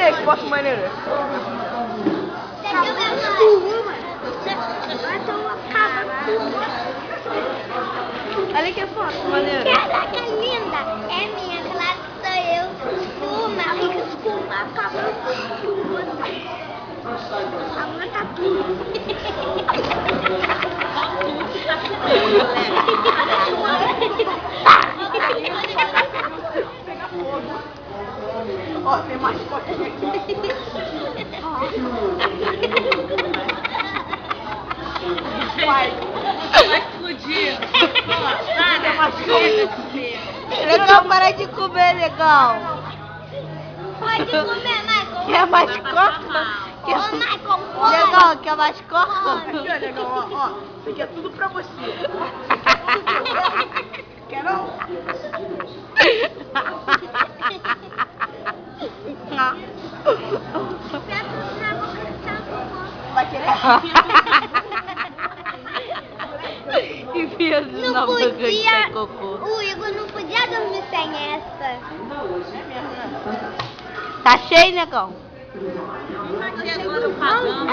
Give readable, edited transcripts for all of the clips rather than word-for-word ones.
aí, que foto maneira. Olha que foto maneira. Caraca, linda. É minha, claro que sou eu. Uma, fica escuma, acabou com escuma. Agora tá tudo. Ó, tem mais fotinha aqui. Vai explodir. Legal, para de comer, legal. Pode comer, Michael. Quer mais coca? Ô, Michael, pode. Legal, quer mais coca? Aqui, ó, legal, ó. Isso aqui é tudo pra você. Quer não? Vai querer? Enfia Não na boca que podia, tem cocô. o Igor não podia dormir sem essa. Tá cheio, negão? E agora o pagão.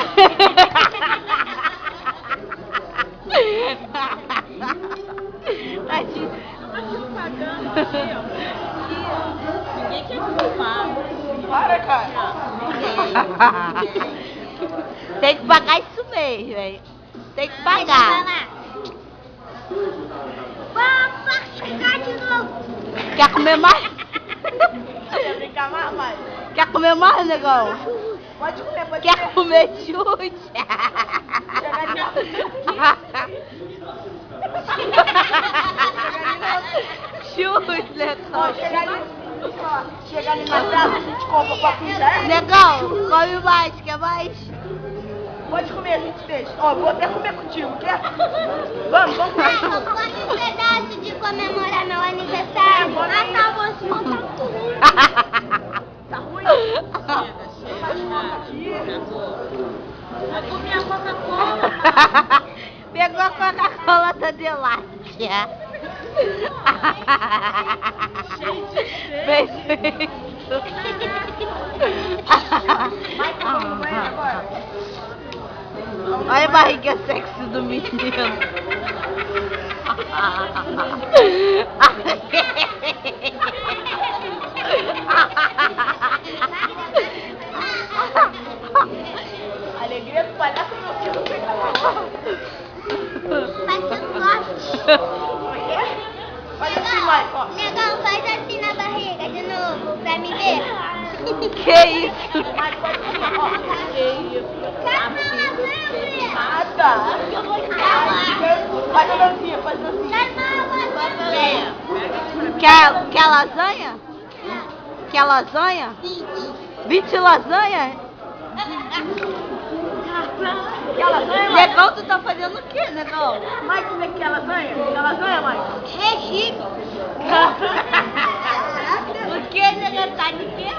Ninguém quer filmar. Para, cara. Tem que pagar isso mesmo, velho. Tem que pagar. Vamos ficar de novo. Quer comer mais? Quer brincar mais? Quer comer mais, negão? Pode comer, pode Quer comer chute? Chute, negão. Chega ali na praça, a gente compra pra pisar. Negão, come mais, quer mais? Pode comer, a gente deixa. Ó, vou até comer contigo, quer? Vamos comer Michael, junto. come um pedaço de comemorar meu aniversário. Ah, tá bom, senão tá tudo ruim. Tá ruim? Vai comer a Coca-Cola. Pegou a Coca-Cola da Delácia. Cheio de Perfeito. Vai, vamos no banheiro agora. Olha a barriga sexy do menino. Alegria do palhaço, meu filho. Faz um gosto. Faz assim, Michael, ó. Negão, faz assim na barriga de novo, pra me ver. Que isso? Michael, faz assim, ó. Que isso? Calma, sempre. Nada. Faz a dancinha, faz a dancinha. Quer lasanha? Quer lasanha? 20 lasanha? Quer lasanha, Michael? Negão, tu tá fazendo o quê, negão? Michael, você quer lasanha? Quer lasanha, Michael? Regime. O que, negão? Tá de quê?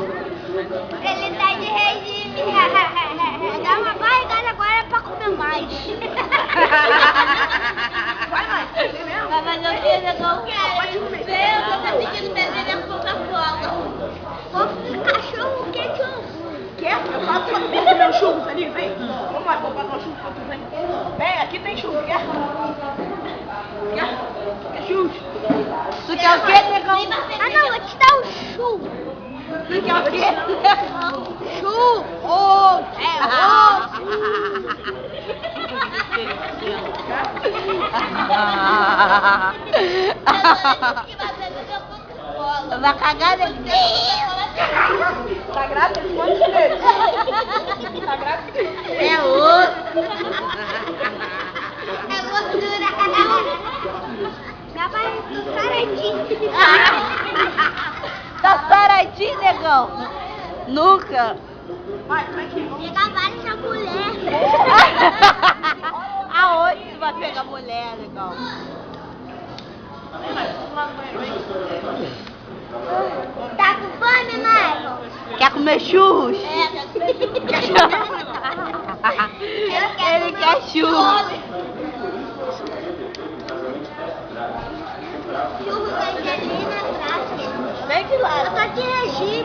Ele tá de regime. Dá uma barrigada agora pra comer mais. Vai, Michael, você mesmo? Vai fazer o quê, negão? Pode comer. Eu tô pedindo beber minha Coca-Cola. Cachorro quer churro. Quer? Eu falo pra você comer um churros ali, vem. Vamos lá, vou pagar um churros pra tu, vem. Vem, aqui tem churros, quer? Quer? Quer churros? Tu quer o quê, negão? Ah não, vou te dar um churro. Tu quer o quê? Churro. É Vai cagar, negão? Tá grávida? Quantos meses? Tá grávida? É outro. É gordura. Minha barriga tá saradinha. Tá saradinho, negão? Nunca. Vai, vem aqui. Pegar várias na mulher. Aonde tu vai pegar mulher, negão? Vem, Michael, vamos lá no banheiro, vem. Tá com fome, Michael? Quer comer churros? Quer churro? Ele quer churros. Eu tô aqui, Regina.